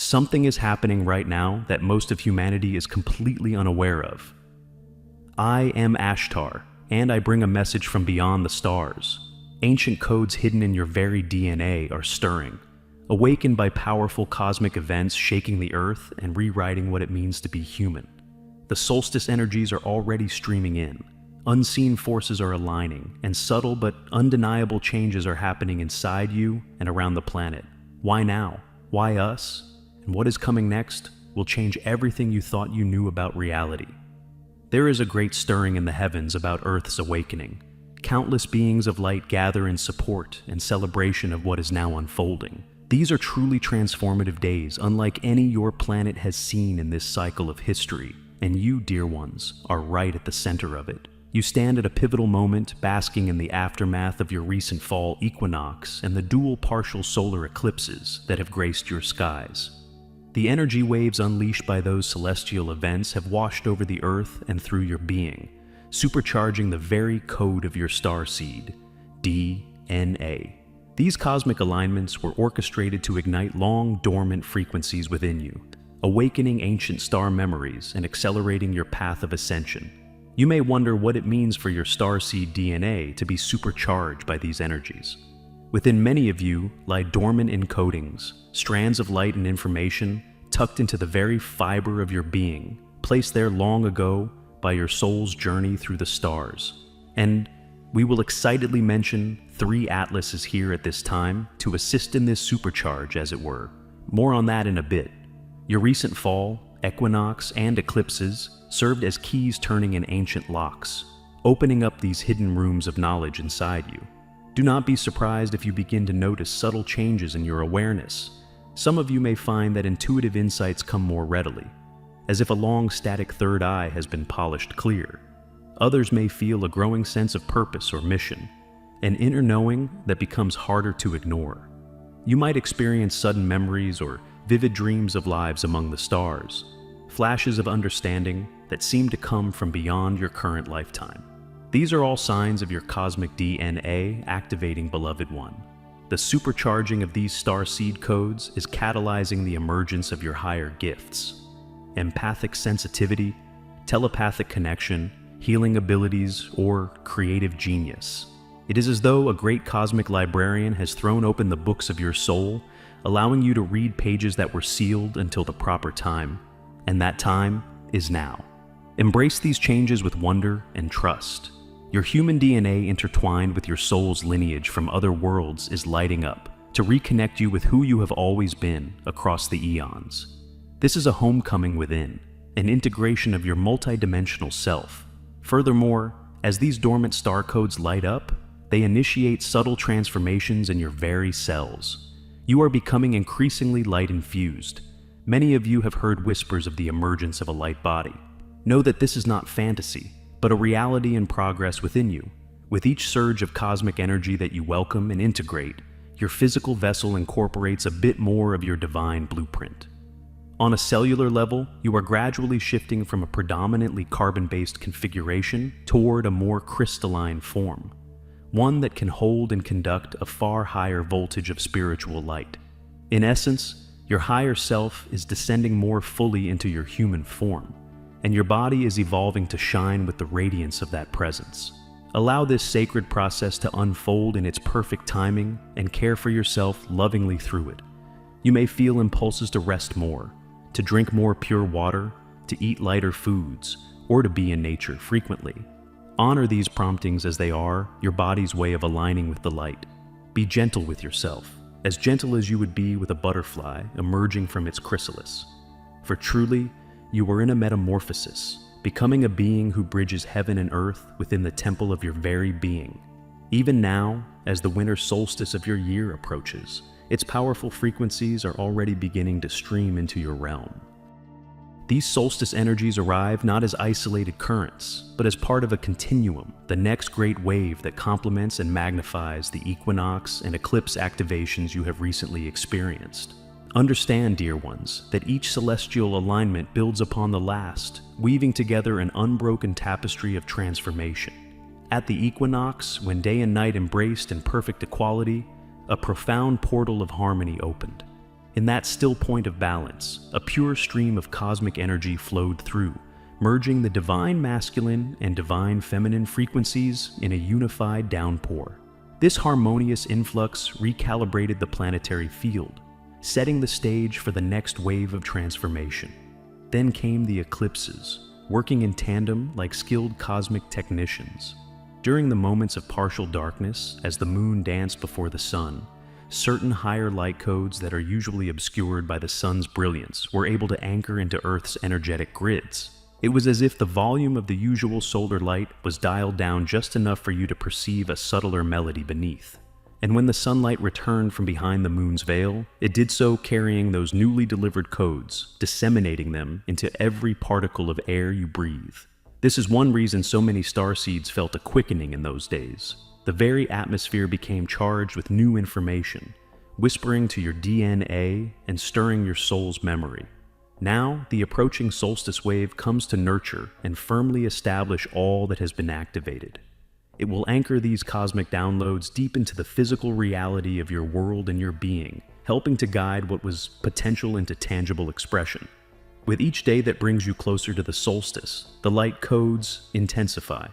Something is happening right now that most of humanity is completely unaware of. I am Ashtar, and I bring a message from beyond the stars. Ancient codes hidden in your very DNA are stirring, awakened by powerful cosmic events shaking the earth and rewriting what it means to be human. The solstice energies are already streaming in. Unseen forces are aligning, and subtle but undeniable changes are happening inside you and around the planet. Why now? Why us? And what is coming next will change everything you thought you knew about reality. There is a great stirring in the heavens about Earth's awakening. Countless beings of light gather in support and celebration of what is now unfolding. These are truly transformative days, unlike any your planet has seen in this cycle of history. And you, dear ones, are right at the center of it. You stand at a pivotal moment, basking in the aftermath of your recent fall equinox and the dual partial solar eclipses that have graced your skies. The energy waves unleashed by those celestial events have washed over the earth and through your being, supercharging the very code of your star seed, DNA. These cosmic alignments were orchestrated to ignite long dormant frequencies within you, awakening ancient star memories and accelerating your path of ascension. You may wonder what it means for your starseed DNA to be supercharged by these energies. Within many of you lie dormant encodings, strands of light and information tucked into the very fiber of your being, placed there long ago by your soul's journey through the stars. And we will excitedly mention 3 atlases here at this time to assist in this supercharge, as it were. More on that in a bit. Your recent fall, equinox, and eclipses served as keys turning in ancient locks, opening up these hidden rooms of knowledge inside you. Do not be surprised if you begin to notice subtle changes in your awareness. Some of you may find that intuitive insights come more readily, as if a long static third eye has been polished clear. Others may feel a growing sense of purpose or mission, an inner knowing that becomes harder to ignore. You might experience sudden memories or vivid dreams of lives among the stars, flashes of understanding that seem to come from beyond your current lifetime. These are all signs of your cosmic DNA activating, beloved one. The supercharging of these star seed codes is catalyzing the emergence of your higher gifts. Empathic sensitivity, telepathic connection, healing abilities, or creative genius. It is as though a great cosmic librarian has thrown open the books of your soul, allowing you to read pages that were sealed until the proper time, and that time is now. Embrace these changes with wonder and trust. Your human DNA intertwined with your soul's lineage from other worlds is lighting up to reconnect you with who you have always been across the eons. This is a homecoming within, an integration of your multidimensional self. Furthermore, as these dormant star codes light up, they initiate subtle transformations in your very cells. You are becoming increasingly light-infused. Many of you have heard whispers of the emergence of a light body. Know that this is not fantasy, but a reality in progress within you. With each surge of cosmic energy that you welcome and integrate, your physical vessel incorporates a bit more of your divine blueprint. On a cellular level, you are gradually shifting from a predominantly carbon-based configuration toward a more crystalline form, one that can hold and conduct a far higher voltage of spiritual light. In essence, your higher self is descending more fully into your human form, and your body is evolving to shine with the radiance of that presence. Allow this sacred process to unfold in its perfect timing and care for yourself lovingly through it. You may feel impulses to rest more, to drink more pure water, to eat lighter foods, or to be in nature frequently. Honor these promptings as they are your body's way of aligning with the light. Be gentle with yourself, as gentle as you would be with a butterfly emerging from its chrysalis. For truly, you are in a metamorphosis, becoming a being who bridges heaven and earth within the temple of your very being. Even now, as the winter solstice of your year approaches, its powerful frequencies are already beginning to stream into your realm. These solstice energies arrive not as isolated currents, but as part of a continuum, the next great wave that complements and magnifies the equinox and eclipse activations you have recently experienced. Understand, dear ones, that each celestial alignment builds upon the last, weaving together an unbroken tapestry of transformation. At the equinox, when day and night embraced in perfect equality, a profound portal of harmony opened. In that still point of balance, a pure stream of cosmic energy flowed through, merging the divine masculine and divine feminine frequencies in a unified downpour. This harmonious influx recalibrated the planetary field, setting the stage for the next wave of transformation. Then came the eclipses, working in tandem like skilled cosmic technicians. During the moments of partial darkness, as the moon danced before the sun, certain higher light codes that are usually obscured by the sun's brilliance were able to anchor into Earth's energetic grids. It was as if the volume of the usual solar light was dialed down just enough for you to perceive a subtler melody beneath. And when the sunlight returned from behind the moon's veil, it did so carrying those newly delivered codes, disseminating them into every particle of air you breathe. This is one reason so many starseeds felt a quickening in those days. The very atmosphere became charged with new information, whispering to your DNA and stirring your soul's memory. Now, the approaching solstice wave comes to nurture and firmly establish all that has been activated. It will anchor these cosmic downloads deep into the physical reality of your world and your being, helping to guide what was potential into tangible expression. With each day that brings you closer to the solstice, the light codes intensify.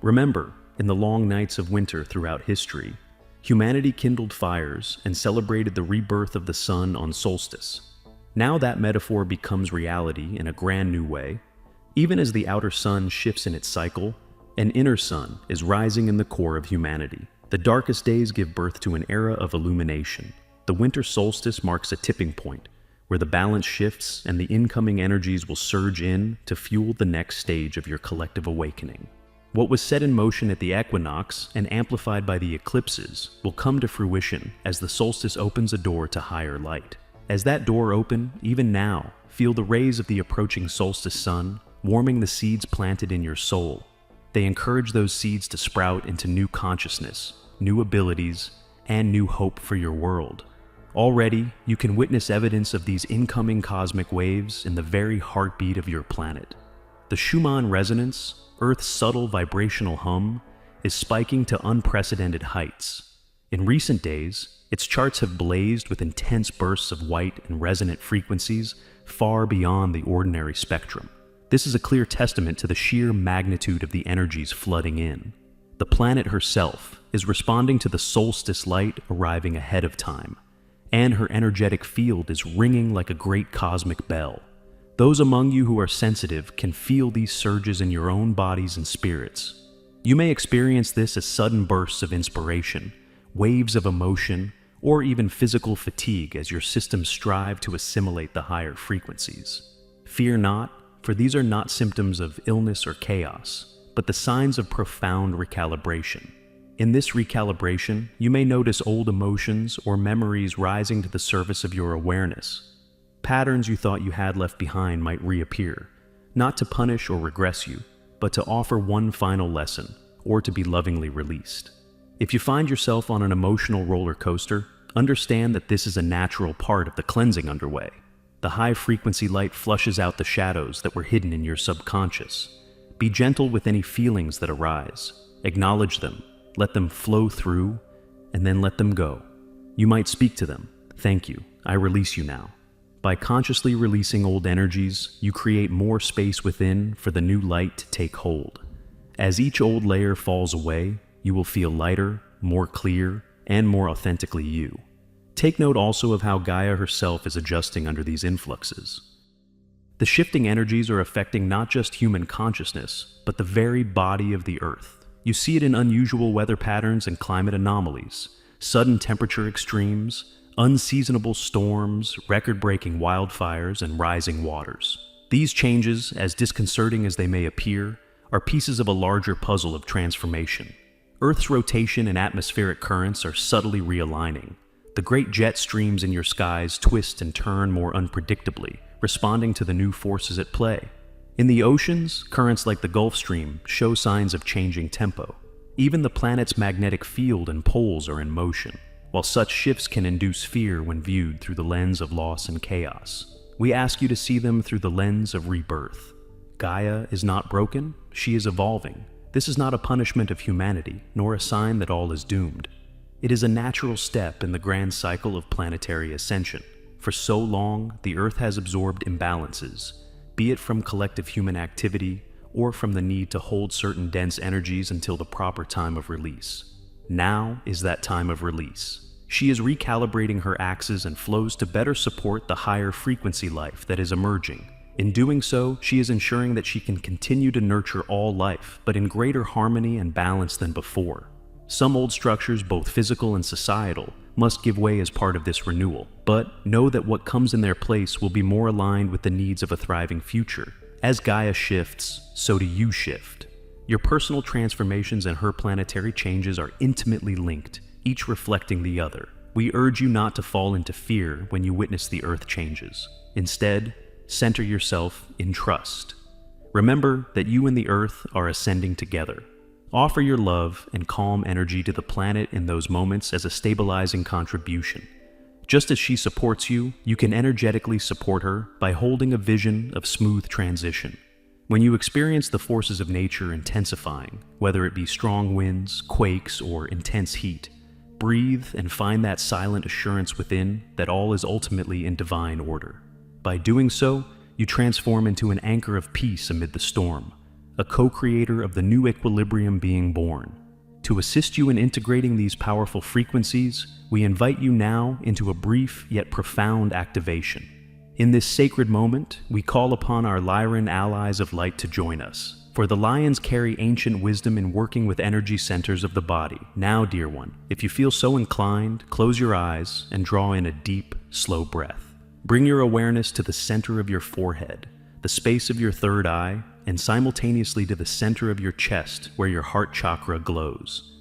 Remember, in the long nights of winter throughout history, humanity kindled fires and celebrated the rebirth of the sun on solstice. Now that metaphor becomes reality in a grand new way. Even as the outer sun shifts in its cycle, an inner sun is rising in the core of humanity. The darkest days give birth to an era of illumination. The winter solstice marks a tipping point, where the balance shifts and the incoming energies will surge in to fuel the next stage of your collective awakening. What was set in motion at the equinox and amplified by the eclipses will come to fruition as the solstice opens a door to higher light. As that door open, even now, feel the rays of the approaching solstice sun warming the seeds planted in your soul. They encourage those seeds to sprout into new consciousness, new abilities, and new hope for your world. Already, you can witness evidence of these incoming cosmic waves in the very heartbeat of your planet. The Schumann resonance, Earth's subtle vibrational hum, is spiking to unprecedented heights. In recent days, its charts have blazed with intense bursts of white and resonant frequencies far beyond the ordinary spectrum. This is a clear testament to the sheer magnitude of the energies flooding in. The planet herself is responding to the solstice light arriving ahead of time, and her energetic field is ringing like a great cosmic bell. Those among you who are sensitive can feel these surges in your own bodies and spirits. You may experience this as sudden bursts of inspiration, waves of emotion, or even physical fatigue as your systems strive to assimilate the higher frequencies. Fear not, for these are not symptoms of illness or chaos, but the signs of profound recalibration. In this recalibration, you may notice old emotions or memories rising to the surface of your awareness. Patterns you thought you had left behind might reappear, not to punish or regress you, but to offer one final lesson, or to be lovingly released. If you find yourself on an emotional roller coaster, understand that this is a natural part of the cleansing underway. The high-frequency light flushes out the shadows that were hidden in your subconscious. Be gentle with any feelings that arise. Acknowledge them, let them flow through, and then let them go. You might speak to them. Thank you, I release you now. By consciously releasing old energies, you create more space within for the new light to take hold. As each old layer falls away, you will feel lighter, more clear, and more authentically you. Take note also of how Gaia herself is adjusting under these influxes. The shifting energies are affecting not just human consciousness, but the very body of the Earth. You see it in unusual weather patterns and climate anomalies, sudden temperature extremes, unseasonable storms, record-breaking wildfires, and rising waters. These changes, as disconcerting as they may appear, are pieces of a larger puzzle of transformation. Earth's rotation and atmospheric currents are subtly realigning. The great jet streams in your skies twist and turn more unpredictably, responding to the new forces at play. In the oceans, currents like the Gulf Stream show signs of changing tempo. Even the planet's magnetic field and poles are in motion. While such shifts can induce fear when viewed through the lens of loss and chaos, we ask you to see them through the lens of rebirth. Gaia is not broken, she is evolving. This is not a punishment of humanity, nor a sign that all is doomed. It is a natural step in the grand cycle of planetary ascension. For so long, the Earth has absorbed imbalances, be it from collective human activity or from the need to hold certain dense energies until the proper time of release. Now is that time of release. She is recalibrating her axes and flows to better support the higher frequency life that is emerging. In doing so, she is ensuring that she can continue to nurture all life, but in greater harmony and balance than before. Some old structures, both physical and societal, must give way as part of this renewal, but know that what comes in their place will be more aligned with the needs of a thriving future. As Gaia shifts, so do you shift. Your personal transformations and her planetary changes are intimately linked, each reflecting the other. We urge you not to fall into fear when you witness the Earth changes. Instead, center yourself in trust. Remember that you and the Earth are ascending together. Offer your love and calm energy to the planet in those moments as a stabilizing contribution. Just as she supports you, you can energetically support her by holding a vision of smooth transition. When you experience the forces of nature intensifying, whether it be strong winds, quakes, or intense heat, breathe and find that silent assurance within that all is ultimately in divine order. By doing so, you transform into an anchor of peace amid the storm, a co-creator of the new equilibrium being born. To assist you in integrating these powerful frequencies, we invite you now into a brief yet profound activation. In this sacred moment, we call upon our Lyran allies of light to join us, for the lions carry ancient wisdom in working with energy centers of the body. Now, dear one, if you feel so inclined, close your eyes and draw in a deep, slow breath. Bring your awareness to the center of your forehead, the space of your third eye, and simultaneously to the center of your chest where your heart chakra glows.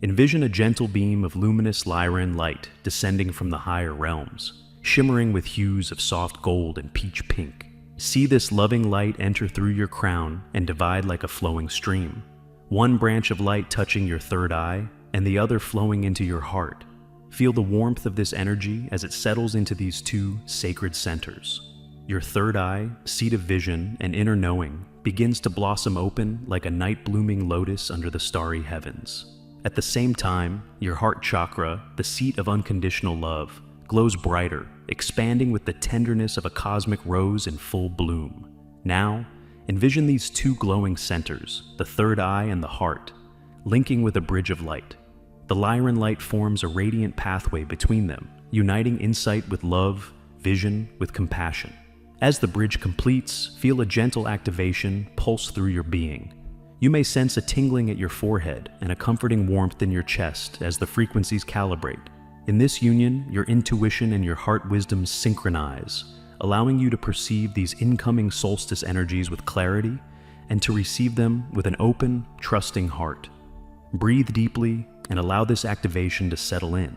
Envision a gentle beam of luminous Lyran light descending from the higher realms, shimmering with hues of soft gold and peach pink. See this loving light enter through your crown and divide like a flowing stream, one branch of light touching your third eye and the other flowing into your heart. Feel the warmth of this energy as it settles into these two sacred centers. Your third eye, seat of vision and inner knowing, begins to blossom open like a night-blooming lotus under the starry heavens. At the same time, your heart chakra, the seat of unconditional love, glows brighter, expanding with the tenderness of a cosmic rose in full bloom. Now, envision these two glowing centers, the third eye and the heart, linking with a bridge of light. The Lyran light forms a radiant pathway between them, uniting insight with love, vision with compassion. As the bridge completes, feel a gentle activation pulse through your being. You may sense a tingling at your forehead and a comforting warmth in your chest as the frequencies calibrate. In this union, your intuition and your heart wisdom synchronize, allowing you to perceive these incoming solstice energies with clarity and to receive them with an open, trusting heart. Breathe deeply and allow this activation to settle in.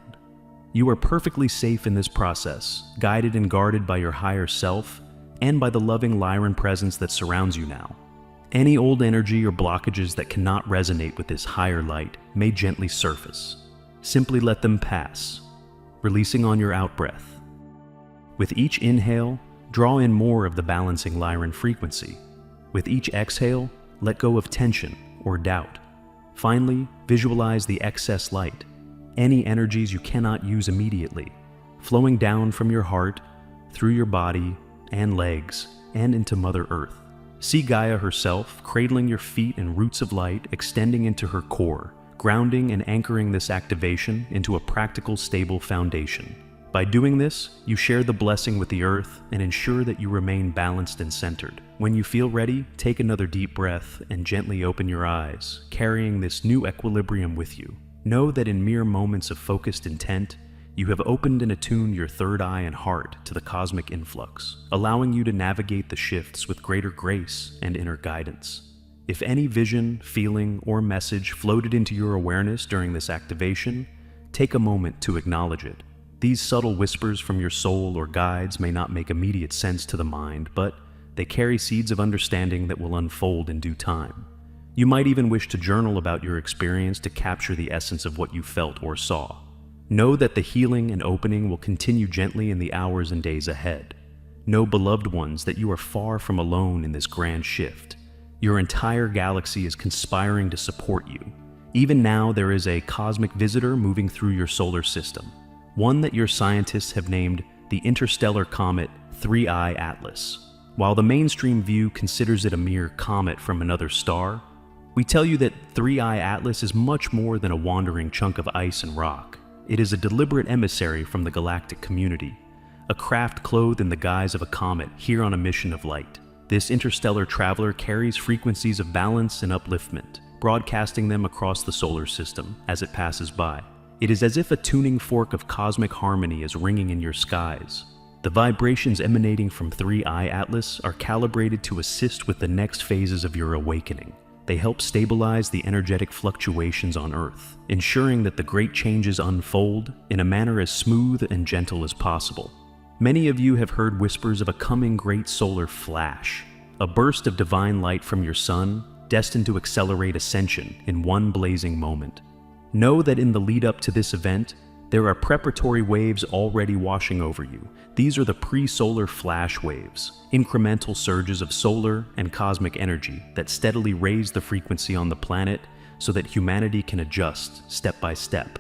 You are perfectly safe in this process, guided and guarded by your higher self and by the loving Lyran presence that surrounds you now. Any old energy or blockages that cannot resonate with this higher light may gently surface. Simply let them pass, releasing on your out-breath. With each inhale, draw in more of the balancing Lyran frequency. With each exhale, let go of tension or doubt. Finally, visualize the excess light, any energies you cannot use immediately, flowing down from your heart, through your body and legs, and into Mother Earth. See Gaia herself cradling your feet in roots of light extending into her core, grounding and anchoring this activation into a practical, stable foundation. By doing this, you share the blessing with the Earth and ensure that you remain balanced and centered. When you feel ready, take another deep breath and gently open your eyes, carrying this new equilibrium with you. Know that in mere moments of focused intent, you have opened and attuned your third eye and heart to the cosmic influx, allowing you to navigate the shifts with greater grace and inner guidance. If any vision, feeling, or message floated into your awareness during this activation, take a moment to acknowledge it. These subtle whispers from your soul or guides may not make immediate sense to the mind, but they carry seeds of understanding that will unfold in due time. You might even wish to journal about your experience to capture the essence of what you felt or saw. Know that the healing and opening will continue gently in the hours and days ahead. Know, beloved ones, that you are far from alone in this grand shift. Your entire galaxy is conspiring to support you. Even now, there is a cosmic visitor moving through your solar system, one that your scientists have named the interstellar comet 3I Atlas. While the mainstream view considers it a mere comet from another star, we tell you that 3I Atlas is much more than a wandering chunk of ice and rock. It is a deliberate emissary from the galactic community, a craft clothed in the guise of a comet here on a mission of light. This interstellar traveler carries frequencies of balance and upliftment, broadcasting them across the solar system as it passes by. It is as if a tuning fork of cosmic harmony is ringing in your skies. The vibrations emanating from 3I Atlas are calibrated to assist with the next phases of your awakening. They help stabilize the energetic fluctuations on Earth, ensuring that the great changes unfold in a manner as smooth and gentle as possible. Many of you have heard whispers of a coming great solar flash, a burst of divine light from your sun, destined to accelerate ascension in one blazing moment. Know that in the lead up to this event, there are preparatory waves already washing over you. These are the pre-solar flash waves, incremental surges of solar and cosmic energy that steadily raise the frequency on the planet so that humanity can adjust step by step.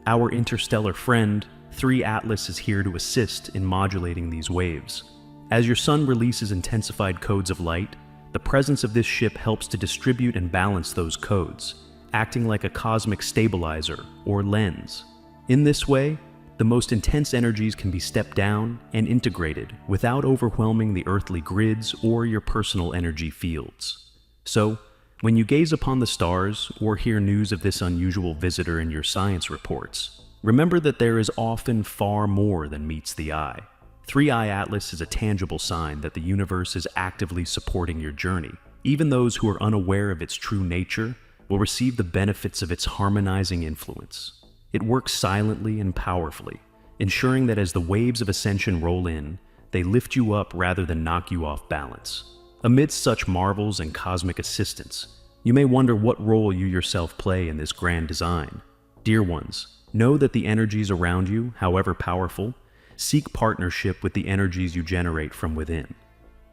Our interstellar friend, 3 Atlas, is here to assist in modulating these waves. As your sun releases intensified codes of light, the presence of this ship helps to distribute and balance those codes, acting like a cosmic stabilizer or lens. In this way, the most intense energies can be stepped down and integrated without overwhelming the earthly grids or your personal energy fields. So, when you gaze upon the stars or hear news of this unusual visitor in your science reports, remember that there is often far more than meets the eye. 3I Atlas is a tangible sign that the universe is actively supporting your journey. Even those who are unaware of its true nature will receive the benefits of its harmonizing influence. It works silently and powerfully, ensuring that as the waves of ascension roll in, they lift you up rather than knock you off balance. Amidst such marvels and cosmic assistance, you may wonder what role you yourself play in this grand design. Dear ones, know that the energies around you, however powerful, seek partnership with the energies you generate from within.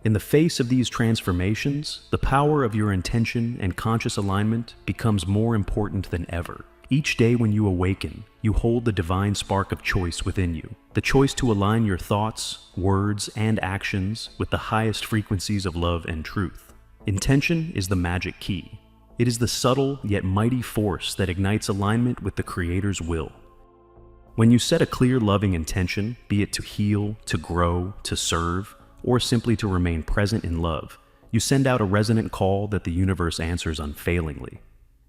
In the face of these transformations, the power of your intention and conscious alignment becomes more important than ever. Each day when you awaken, you hold the divine spark of choice within you, the choice to align your thoughts, words, and actions with the highest frequencies of love and truth. Intention is the magic key. It is the subtle yet mighty force that ignites alignment with the Creator's will. When you set a clear, loving intention, be it to heal, to grow, to serve, or simply to remain present in love, you send out a resonant call that the universe answers unfailingly.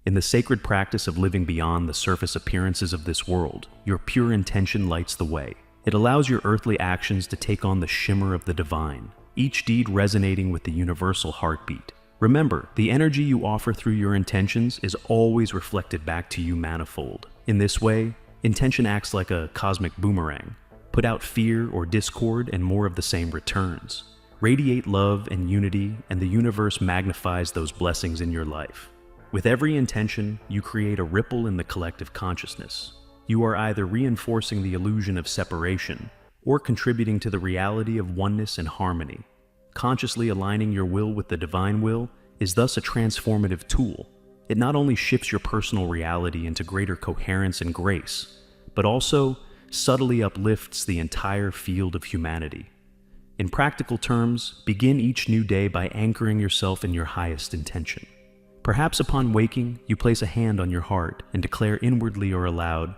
In the sacred practice of living beyond the surface appearances of this world, your pure intention lights the way. It allows your earthly actions to take on the shimmer of the divine, each deed resonating with the universal heartbeat. Remember, the energy you offer through your intentions is always reflected back to you manifold. In this way, intention acts like a cosmic boomerang. Put out fear or discord and more of the same returns. Radiate love and unity, and the universe magnifies those blessings in your life. With every intention, you create a ripple in the collective consciousness. You are either reinforcing the illusion of separation or contributing to the reality of oneness and harmony. Consciously aligning your will with the divine will is thus a transformative tool. It not only shifts your personal reality into greater coherence and grace, but also subtly uplifts the entire field of humanity. In practical terms, begin each new day by anchoring yourself in your highest intention. Perhaps upon waking, you place a hand on your heart and declare inwardly or aloud,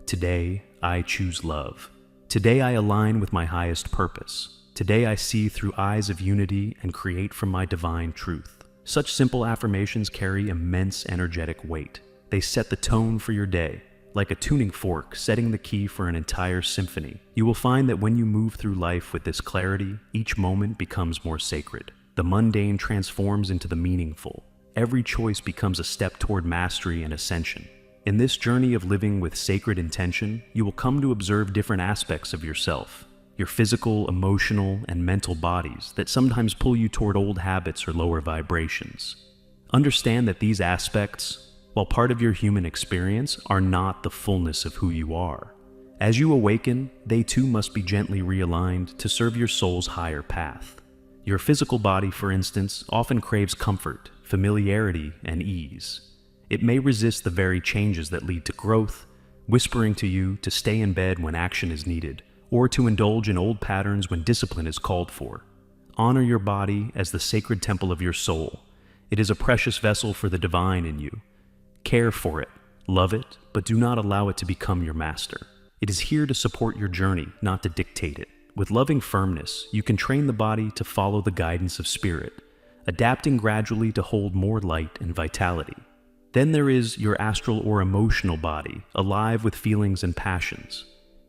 "Today, I choose love. Today I align with my highest purpose. Today I see through eyes of unity and create from my divine truth." Such simple affirmations carry immense energetic weight. They set the tone for your day, like a tuning fork setting the key for an entire symphony. You will find that when you move through life with this clarity, each moment becomes more sacred. The mundane transforms into the meaningful. Every choice becomes a step toward mastery and ascension. In this journey of living with sacred intention, you will come to observe different aspects of yourself, your physical, emotional, and mental bodies that sometimes pull you toward old habits or lower vibrations. Understand that these aspects, while part of your human experience, are not the fullness of who you are. As you awaken, they too must be gently realigned to serve your soul's higher path. Your physical body, for instance, often craves comfort, familiarity, and ease. It may resist the very changes that lead to growth, whispering to you to stay in bed when action is needed, or to indulge in old patterns when discipline is called for. Honor your body as the sacred temple of your soul. It is a precious vessel for the divine in you. Care for it, love it, but do not allow it to become your master. It is here to support your journey, not to dictate it. With loving firmness, you can train the body to follow the guidance of spirit, adapting gradually to hold more light and vitality. Then there is your astral or emotional body, alive with feelings and passions.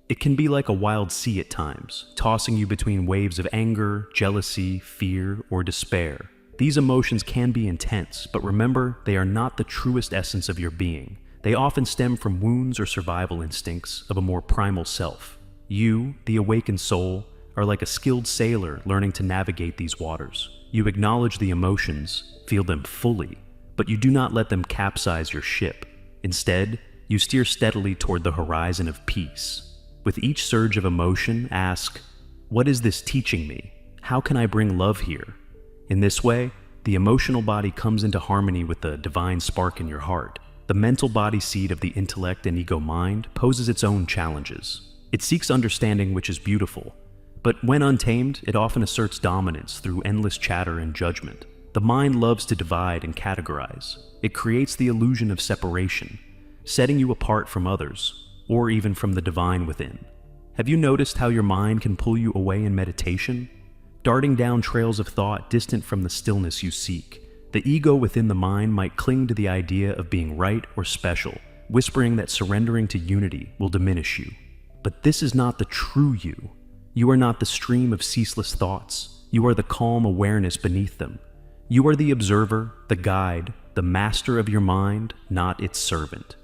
It can be like a wild sea at times, tossing you between waves of anger, jealousy, fear, or despair. These emotions can be intense, but remember, they are not the truest essence of your being. They often stem from wounds or survival instincts of a more primal self. You, the awakened soul, are like a skilled sailor learning to navigate these waters. You acknowledge the emotions, feel them fully, but you do not let them capsize your ship. Instead, you steer steadily toward the horizon of peace. With each surge of emotion, ask, "What is this teaching me? How can I bring love here?" In this way, the emotional body comes into harmony with the divine spark in your heart. The mental body seat of the intellect and ego mind poses its own challenges. It seeks understanding, which is beautiful, but when untamed, it often asserts dominance through endless chatter and judgment. The mind loves to divide and categorize. It creates the illusion of separation, setting you apart from others, or even from the divine within. Have you noticed how your mind can pull you away in meditation, darting down trails of thought distant from the stillness you seek? The ego within the mind might cling to the idea of being right or special, whispering that surrendering to unity will diminish you. But this is not the true you. You are not the stream of ceaseless thoughts. You are the calm awareness beneath them. You are the observer, the guide, the master of your mind, not its servant.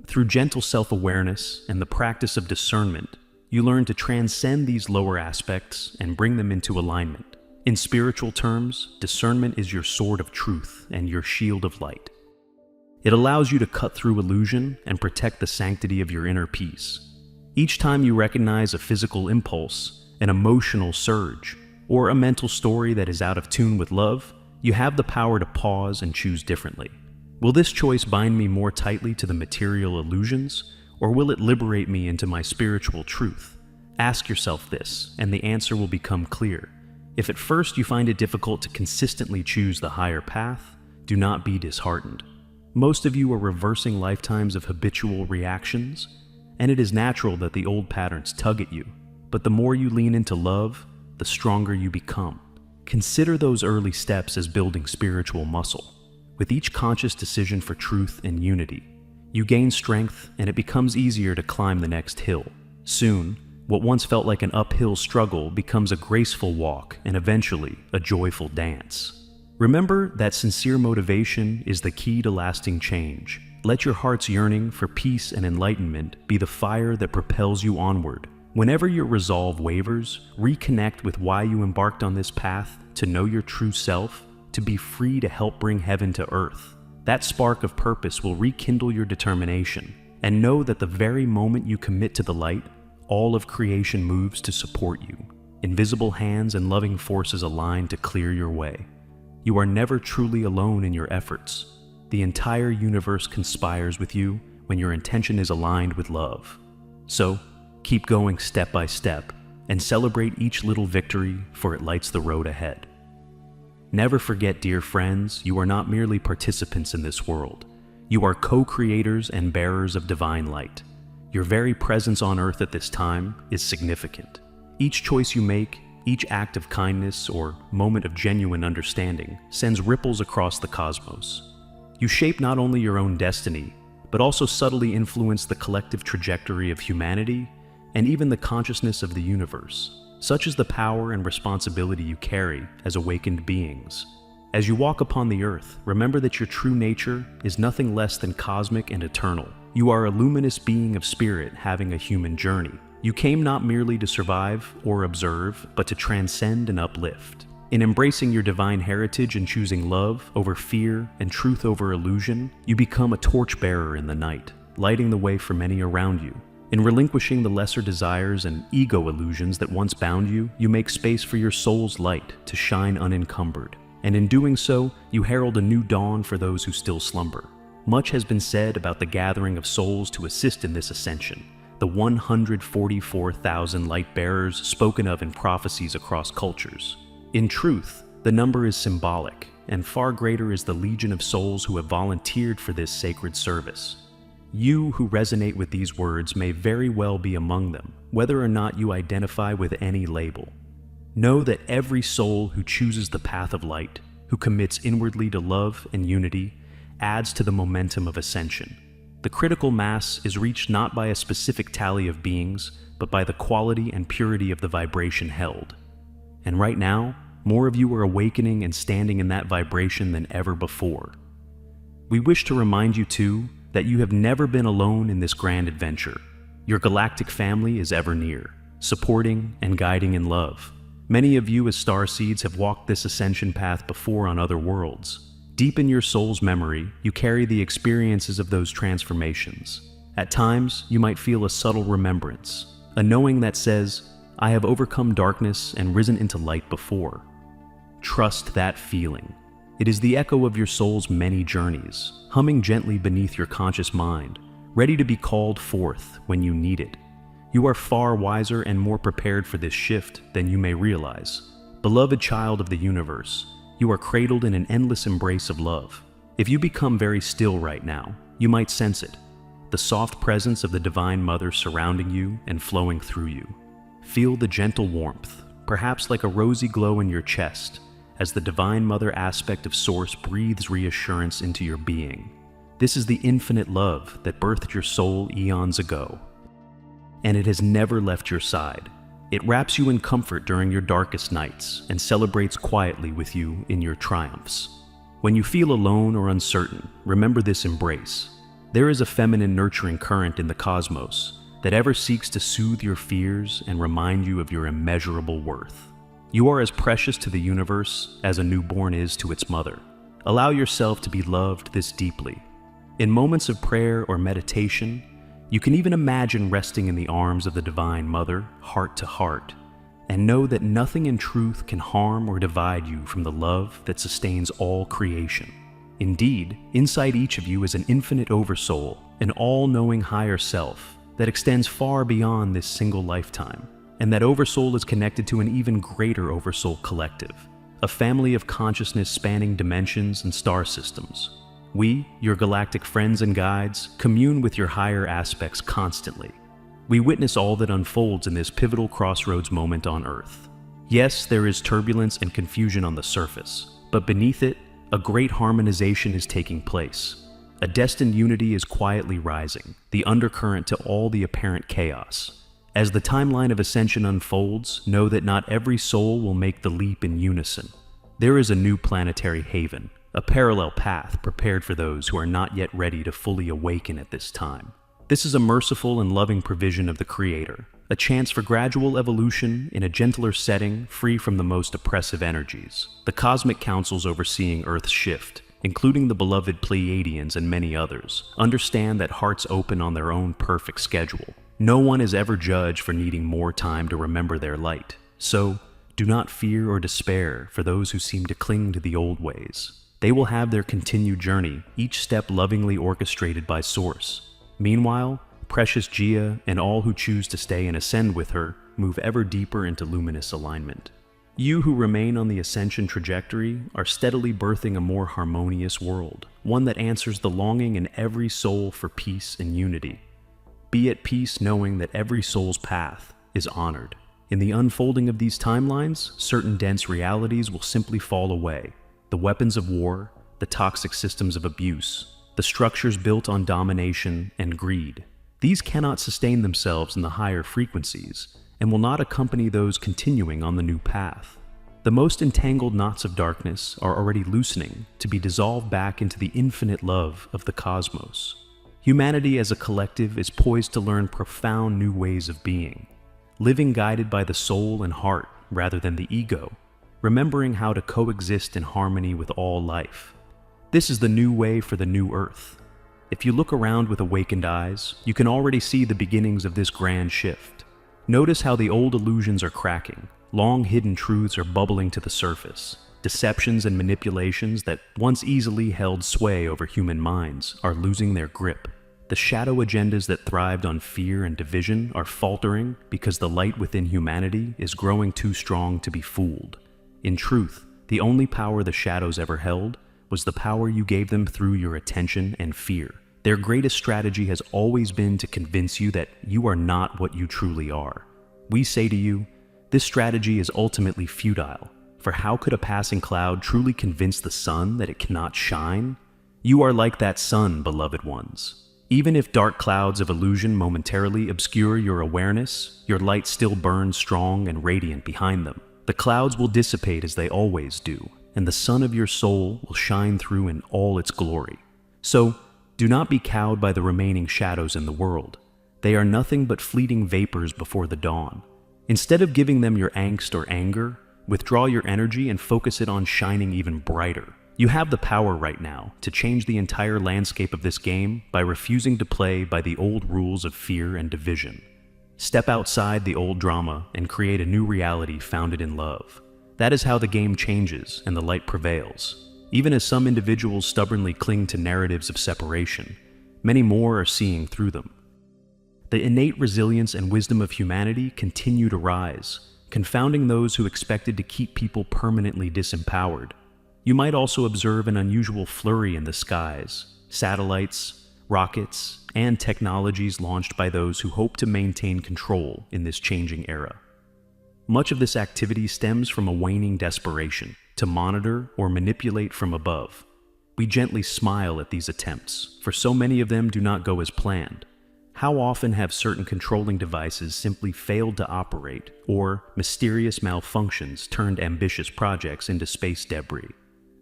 Through gentle self-awareness and the practice of discernment, you learn to transcend these lower aspects and bring them into alignment. In spiritual terms, discernment is your sword of truth and your shield of light. It allows you to cut through illusion and protect the sanctity of your inner peace. Each time you recognize a physical impulse, an emotional surge, or a mental story that is out of tune with love, you have the power to pause and choose differently. Will this choice bind me more tightly to the material illusions, or will it liberate me into my spiritual truth? Ask yourself this, and the answer will become clear. If at first you find it difficult to consistently choose the higher path, do not be disheartened. Most of you are reversing lifetimes of habitual reactions, and it is natural that the old patterns tug at you. But the more you lean into love, the stronger you become. Consider those early steps as building spiritual muscle. With each conscious decision for truth and unity, you gain strength and it becomes easier to climb the next hill. Soon, what once felt like an uphill struggle becomes a graceful walk and eventually a joyful dance. Remember that sincere motivation is the key to lasting change. Let your heart's yearning for peace and enlightenment be the fire that propels you onward. Whenever your resolve wavers, reconnect with why you embarked on this path, to know your true self, to be free to help bring heaven to earth. That spark of purpose will rekindle your determination, and know that the very moment you commit to the light, all of creation moves to support you. Invisible hands and loving forces align to clear your way. You are never truly alone in your efforts. The entire universe conspires with you when your intention is aligned with love. So, keep going step by step and celebrate each little victory, for it lights the road ahead. Never forget, dear friends, you are not merely participants in this world. You are co-creators and bearers of divine light. Your very presence on earth at this time is significant. Each choice you make, each act of kindness or moment of genuine understanding sends ripples across the cosmos. You shape not only your own destiny, but also subtly influence the collective trajectory of humanity and even the consciousness of the universe. Such is the power and responsibility you carry as awakened beings. As you walk upon the earth, remember that your true nature is nothing less than cosmic and eternal. You are a luminous being of spirit having a human journey. You came not merely to survive or observe, but to transcend and uplift. In embracing your divine heritage and choosing love over fear and truth over illusion, you become a torchbearer in the night, lighting the way for many around you. In relinquishing the lesser desires and ego illusions that once bound you, you make space for your soul's light to shine unencumbered. And in doing so, you herald a new dawn for those who still slumber. Much has been said about the gathering of souls to assist in this ascension. the 144,000 light bearers spoken of in prophecies across cultures. In truth, the number is symbolic, and far greater is the legion of souls who have volunteered for this sacred service. You who resonate with these words may very well be among them, whether or not you identify with any label. Know that every soul who chooses the path of light, who commits inwardly to love and unity, adds to the momentum of ascension. The critical mass is reached not by a specific tally of beings, but by the quality and purity of the vibration held. And right now, more of you are awakening and standing in that vibration than ever before. We wish to remind you, too, that you have never been alone in this grand adventure. Your galactic family is ever near, supporting and guiding in love. Many of you as starseeds have walked this ascension path before on other worlds. Deep in your soul's memory, you carry the experiences of those transformations. At times, you might feel a subtle remembrance, a knowing that says, "I have overcome darkness and risen into light before." Trust that feeling. It is the echo of your soul's many journeys, humming gently beneath your conscious mind, ready to be called forth when you need it. You are far wiser and more prepared for this shift than you may realize. Beloved child of the universe, you are cradled in an endless embrace of love. If you become very still right now, you might sense it, the soft presence of the Divine Mother surrounding you and flowing through you. Feel the gentle warmth, perhaps like a rosy glow in your chest, as the Divine Mother aspect of Source breathes reassurance into your being. This is the infinite love that birthed your soul eons ago, and it has never left your side. It wraps you in comfort during your darkest nights and celebrates quietly with you in your triumphs. When you feel alone or uncertain, remember this embrace. There is a feminine nurturing current in the cosmos that ever seeks to soothe your fears and remind you of your immeasurable worth. You are as precious to the universe as a newborn is to its mother. Allow yourself to be loved this deeply. In moments of prayer or meditation, you can even imagine resting in the arms of the Divine Mother, heart to heart, and know that nothing in truth can harm or divide you from the love that sustains all creation. Indeed, inside each of you is an infinite oversoul, an all-knowing higher self that extends far beyond this single lifetime. And that oversoul is connected to an even greater oversoul collective, a family of consciousness spanning dimensions and star systems. We, your galactic friends and guides, commune with your higher aspects constantly. We witness all that unfolds in this pivotal crossroads moment on Earth. Yes, there is turbulence and confusion on the surface, but beneath it, a great harmonization is taking place. A destined unity is quietly rising, the undercurrent to all the apparent chaos. As the timeline of ascension unfolds, know that not every soul will make the leap in unison. There is a new planetary haven, a parallel path prepared for those who are not yet ready to fully awaken at this time. This is a merciful and loving provision of the Creator, a chance for gradual evolution in a gentler setting free from the most oppressive energies. The cosmic councils overseeing Earth's shift, including the beloved Pleiadians and many others, understand that hearts open on their own perfect schedule. No one is ever judged for needing more time to remember their light. So, do not fear or despair for those who seem to cling to the old ways. They will have their continued journey, each step lovingly orchestrated by Source. Meanwhile, precious Gia and all who choose to stay and ascend with her move ever deeper into luminous alignment. You who remain on the ascension trajectory are steadily birthing a more harmonious world, one that answers the longing in every soul for peace and unity. Be at peace knowing that every soul's path is honored. In the unfolding of these timelines, certain dense realities will simply fall away. The weapons of war, the toxic systems of abuse, the structures built on domination and greed. These cannot sustain themselves in the higher frequencies and will not accompany those continuing on the new path. The most entangled knots of darkness are already loosening to be dissolved back into the infinite love of the cosmos. Humanity as a collective is poised to learn profound new ways of being, living guided by the soul and heart rather than the ego, remembering how to coexist in harmony with all life. This is the new way for the new Earth. If you look around with awakened eyes, you can already see the beginnings of this grand shift. Notice how the old illusions are cracking, long-hidden truths are bubbling to the surface. Deceptions and manipulations that once easily held sway over human minds are losing their grip. The shadow agendas that thrived on fear and division are faltering because the light within humanity is growing too strong to be fooled. In truth, the only power the shadows ever held was the power you gave them through your attention and fear. Their greatest strategy has always been to convince you that you are not what you truly are. We say to you, this strategy is ultimately futile, for how could a passing cloud truly convince the sun that it cannot shine? You are like that sun, beloved ones. Even if dark clouds of illusion momentarily obscure your awareness, your light still burns strong and radiant behind them. The clouds will dissipate as they always do, and the sun of your soul will shine through in all its glory. So, do not be cowed by the remaining shadows in the world. They are nothing but fleeting vapors before the dawn. Instead of giving them your angst or anger, withdraw your energy and focus it on shining even brighter. You have the power right now to change the entire landscape of this game by refusing to play by the old rules of fear and division. Step outside the old drama and create a new reality founded in love. That is how the game changes and the light prevails. Even as some individuals stubbornly cling to narratives of separation, many more are seeing through them. The innate resilience and wisdom of humanity continue to rise, confounding those who expected to keep people permanently disempowered. You might also observe an unusual flurry in the skies, satellites, rockets, and technologies launched by those who hope to maintain control in this changing era. Much of this activity stems from a waning desperation to monitor or manipulate from above. We gently smile at these attempts, for so many of them do not go as planned. How often have certain controlling devices simply failed to operate, or mysterious malfunctions turned ambitious projects into space debris?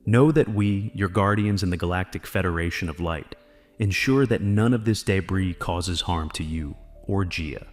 Know that we, your guardians in the Galactic Federation of Light, ensure that none of this debris causes harm to you or Gia.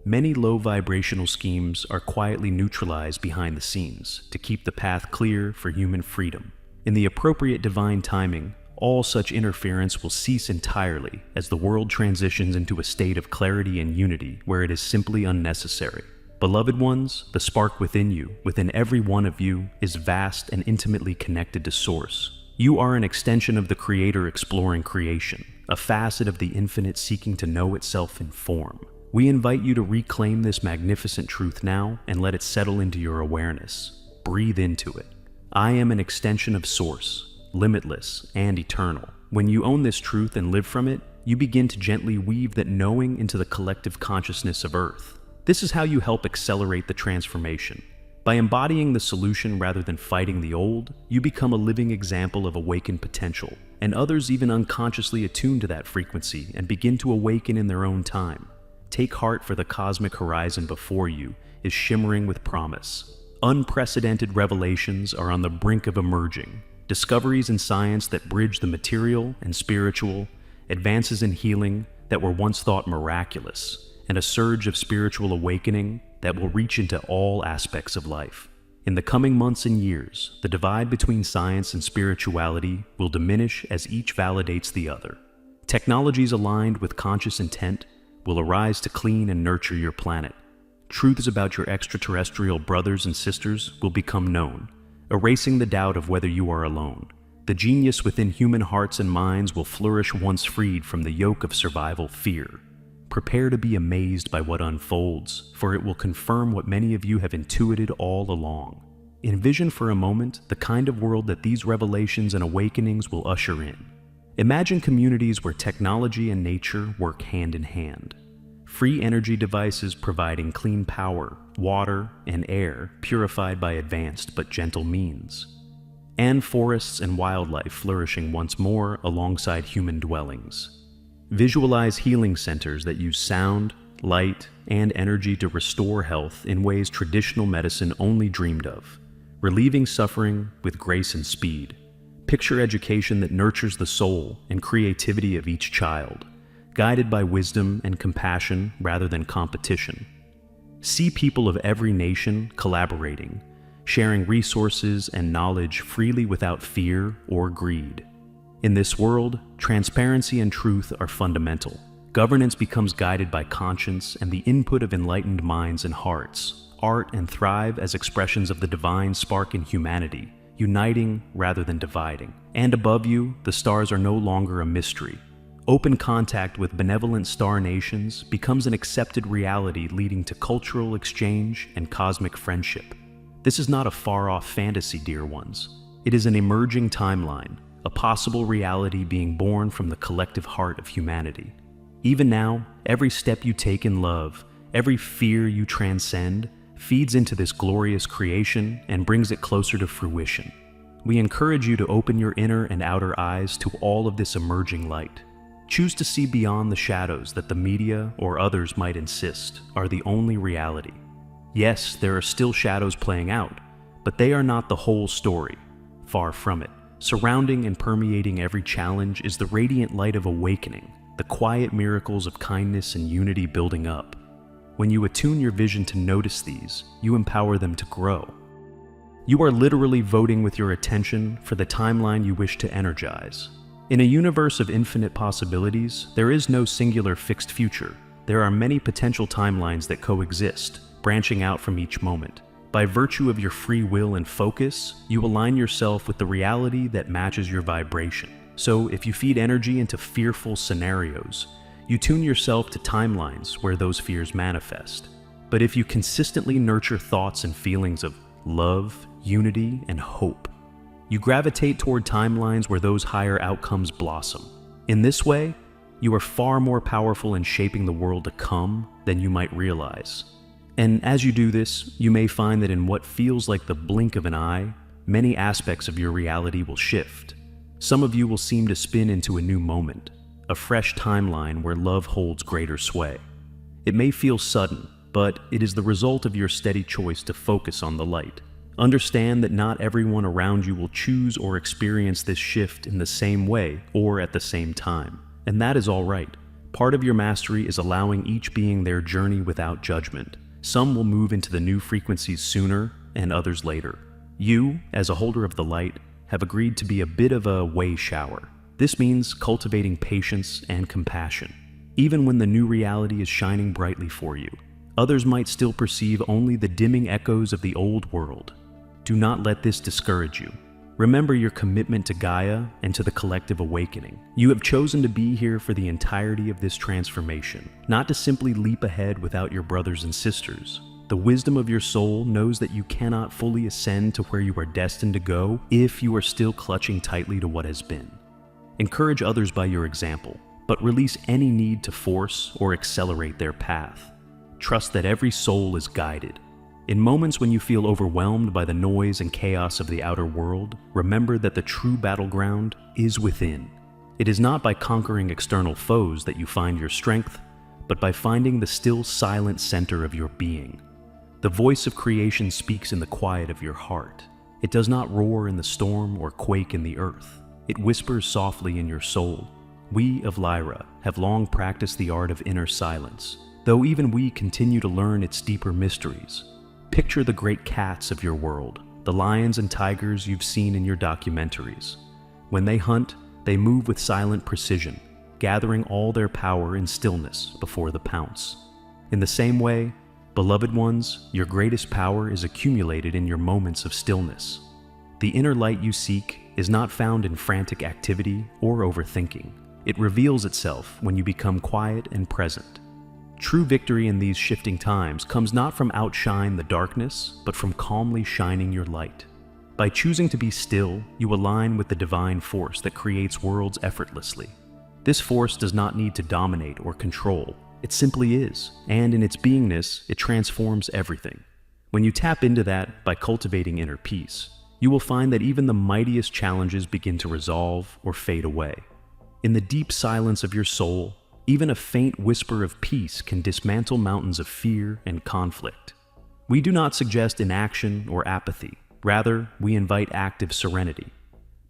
Many low vibrational schemes are quietly neutralized behind the scenes to keep the path clear for human freedom. In the appropriate divine timing, all such interference will cease entirely as the world transitions into a state of clarity and unity where it is simply unnecessary. Beloved ones, the spark within you, within every one of you, is vast and intimately connected to Source. You are an extension of the Creator exploring creation, a facet of the infinite seeking to know itself in form. We invite you to reclaim this magnificent truth now and let it settle into your awareness. Breathe into it. I am an extension of Source, limitless and eternal. When you own this truth and live from it, you begin to gently weave that knowing into the collective consciousness of Earth. This is how you help accelerate the transformation. By embodying the solution rather than fighting the old, you become a living example of awakened potential, and others even unconsciously attune to that frequency and begin to awaken in their own time. Take heart, for the cosmic horizon before you is shimmering with promise. Unprecedented revelations are on the brink of emerging. Discoveries in science that bridge the material and spiritual, advances in healing that were once thought miraculous, and a surge of spiritual awakening that will reach into all aspects of life. In the coming months and years, the divide between science and spirituality will diminish as each validates the other. Technologies aligned with conscious intent will arise to clean and nurture your planet. Truths about your extraterrestrial brothers and sisters will become known, erasing the doubt of whether you are alone. The genius within human hearts and minds will flourish once freed from the yoke of survival fear. Prepare to be amazed by what unfolds, for it will confirm what many of you have intuited all along. Envision for a moment the kind of world that these revelations and awakenings will usher in. Imagine communities where technology and nature work hand in hand. Free energy devices providing clean power, water, and air purified by advanced but gentle means. And forests and wildlife flourishing once more alongside human dwellings. Visualize healing centers that use sound, light, and energy to restore health in ways traditional medicine only dreamed of, relieving suffering with grace and speed. Picture education that nurtures the soul and creativity of each child, guided by wisdom and compassion rather than competition. See people of every nation collaborating, sharing resources and knowledge freely without fear or greed. In this world, transparency and truth are fundamental. Governance becomes guided by conscience and the input of enlightened minds and hearts. Art and thrive as expressions of the divine spark in humanity, uniting rather than dividing. And above you, the stars are no longer a mystery. Open contact with benevolent star nations becomes an accepted reality, leading to cultural exchange and cosmic friendship. This is not a far-off fantasy, dear ones. It is an emerging timeline, a possible reality being born from the collective heart of humanity. Even now, every step you take in love, every fear you transcend, feeds into this glorious creation and brings it closer to fruition. We encourage you to open your inner and outer eyes to all of this emerging light. Choose to see beyond the shadows that the media or others might insist are the only reality. Yes, there are still shadows playing out, but they are not the whole story. Far from it. Surrounding and permeating every challenge is the radiant light of awakening, the quiet miracles of kindness and unity building up. When you attune your vision to notice these, you empower them to grow. You are literally voting with your attention for the timeline you wish to energize. In a universe of infinite possibilities, there is no singular fixed future. There are many potential timelines that coexist, branching out from each moment. By virtue of your free will and focus, you align yourself with the reality that matches your vibration. So if you feed energy into fearful scenarios, you tune yourself to timelines where those fears manifest. But if you consistently nurture thoughts and feelings of love, unity, and hope, you gravitate toward timelines where those higher outcomes blossom. In this way, you are far more powerful in shaping the world to come than you might realize. And as you do this, you may find that in what feels like the blink of an eye, many aspects of your reality will shift. Some of you will seem to spin into a new moment, a fresh timeline where love holds greater sway. It may feel sudden, but it is the result of your steady choice to focus on the light. Understand that not everyone around you will choose or experience this shift in the same way or at the same time. And that is all right. Part of your mastery is allowing each being their journey without judgment. Some will move into the new frequencies sooner and others later. You, as a holder of the light, have agreed to be a bit of a way shower. This means cultivating patience and compassion. Even when the new reality is shining brightly for you, others might still perceive only the dimming echoes of the old world. Do not let this discourage you. Remember your commitment to Gaia and to the collective awakening. You have chosen to be here for the entirety of this transformation, not to simply leap ahead without your brothers and sisters. The wisdom of your soul knows that you cannot fully ascend to where you are destined to go if you are still clutching tightly to what has been. Encourage others by your example, but release any need to force or accelerate their path. Trust that every soul is guided. In moments when you feel overwhelmed by the noise and chaos of the outer world, remember that the true battleground is within. It is not by conquering external foes that you find your strength, but by finding the still silent center of your being. The voice of creation speaks in the quiet of your heart. It does not roar in the storm or quake in the earth. It whispers softly in your soul. We of Lyra have long practiced the art of inner silence, though even we continue to learn its deeper mysteries. Picture the great cats of your world, the lions and tigers you've seen in your documentaries. When they hunt, they move with silent precision, gathering all their power in stillness before the pounce. In the same way, beloved ones, your greatest power is accumulated in your moments of stillness. The inner light you seek is not found in frantic activity or overthinking. It reveals itself when you become quiet and present. True victory in these shifting times comes not from outshine the darkness, but from calmly shining your light. By choosing to be still, you align with the divine force that creates worlds effortlessly. This force does not need to dominate or control. It simply is, and in its beingness, it transforms everything. When you tap into that by cultivating inner peace, you will find that even the mightiest challenges begin to resolve or fade away. In the deep silence of your soul, even a faint whisper of peace can dismantle mountains of fear and conflict. We do not suggest inaction or apathy. Rather, we invite active serenity.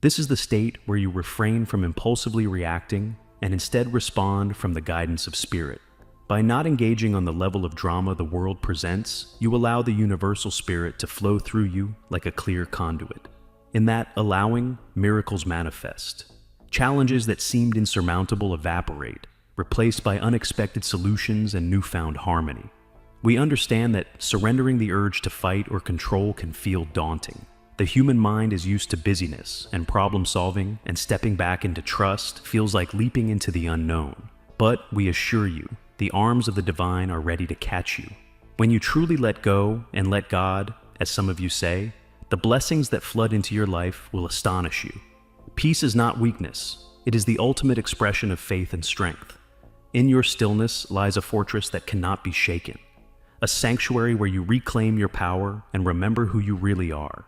This is the state where you refrain from impulsively reacting and instead respond from the guidance of spirit. By not engaging on the level of drama the world presents, you allow the universal spirit to flow through you like a clear conduit. In that allowing, miracles manifest. Challenges that seemed insurmountable evaporate, replaced by unexpected solutions and newfound harmony. We understand that surrendering the urge to fight or control can feel daunting. The human mind is used to busyness and problem solving, and stepping back into trust feels like leaping into the unknown. But we assure you, the arms of the divine are ready to catch you. When you truly let go and let God, as some of you say, the blessings that flood into your life will astonish you. Peace is not weakness. It is the ultimate expression of faith and strength. In your stillness lies a fortress that cannot be shaken, a sanctuary where you reclaim your power and remember who you really are.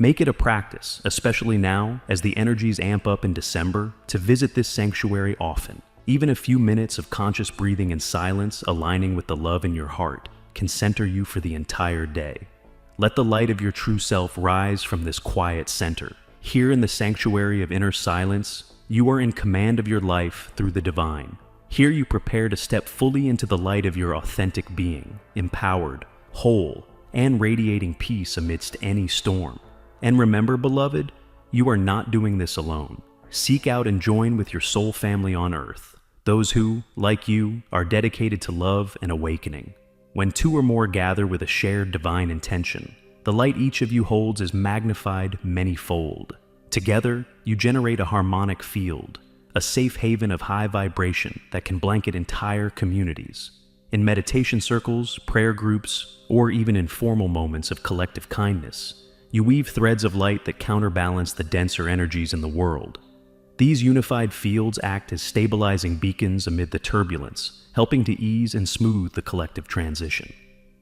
Make it a practice, especially now as the energies amp up in December, to visit this sanctuary often. Even a few minutes of conscious breathing and silence aligning with the love in your heart can center you for the entire day. Let the light of your true self rise from this quiet center. Here in the sanctuary of inner silence, you are in command of your life through the divine. Here you prepare to step fully into the light of your authentic being, empowered, whole, and radiating peace amidst any storm. And remember, beloved, you are not doing this alone. Seek out and join with your soul family on earth, those who, like you, are dedicated to love and awakening. When two or more gather with a shared divine intention, the light each of you holds is magnified many-fold. Together, you generate a harmonic field, a safe haven of high vibration that can blanket entire communities. In meditation circles, prayer groups, or even informal moments of collective kindness, you weave threads of light that counterbalance the denser energies in the world. These unified fields act as stabilizing beacons amid the turbulence, helping to ease and smooth the collective transition.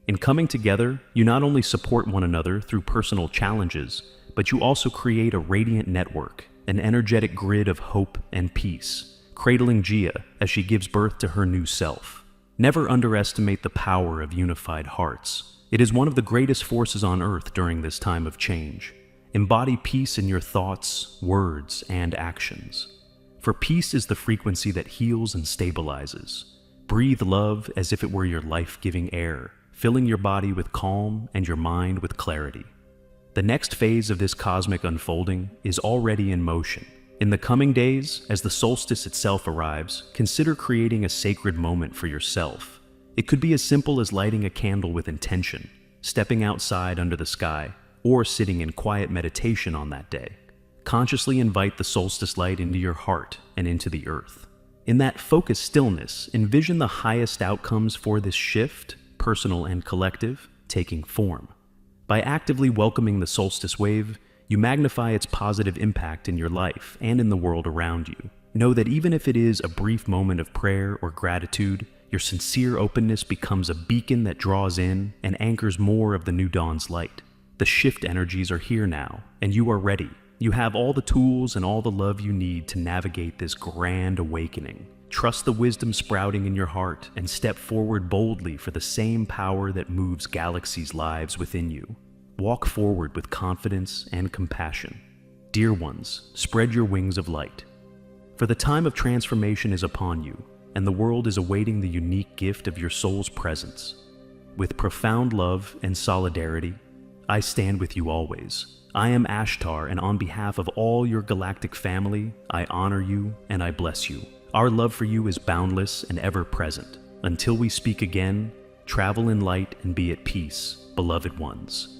In coming together, you not only support one another through personal challenges, but you also create a radiant network, an energetic grid of hope and peace, cradling Gia as she gives birth to her new self. Never underestimate the power of unified hearts. It is one of the greatest forces on earth during this time of change. Embody peace in your thoughts, words, and actions. For peace is the frequency that heals and stabilizes. Breathe love as if it were your life-giving air, filling your body with calm and your mind with clarity. The next phase of this cosmic unfolding is already in motion. In the coming days, as the solstice itself arrives, consider creating a sacred moment for yourself. It could be as simple as lighting a candle with intention, stepping outside under the sky, or sitting in quiet meditation on that day. Consciously invite the solstice light into your heart and into the earth. In that focused stillness, envision the highest outcomes for this shift, personal and collective, taking form. By actively welcoming the solstice wave, you magnify its positive impact in your life and in the world around you. Know that even if it is a brief moment of prayer or gratitude, your sincere openness becomes a beacon that draws in and anchors more of the new dawn's light. The shift energies are here now, and you are ready. You have all the tools and all the love you need to navigate this grand awakening. Trust the wisdom sprouting in your heart and step forward boldly for the same power that moves galaxies' lives within you. Walk forward with confidence and compassion. Dear ones, spread your wings of light. For the time of transformation is upon you, and the world is awaiting the unique gift of your soul's presence. With profound love and solidarity, I stand with you always. I am Ashtar, and on behalf of all your galactic family, I honor you and I bless you. Our love for you is boundless and ever present. Until we speak again, travel in light and be at peace, beloved ones.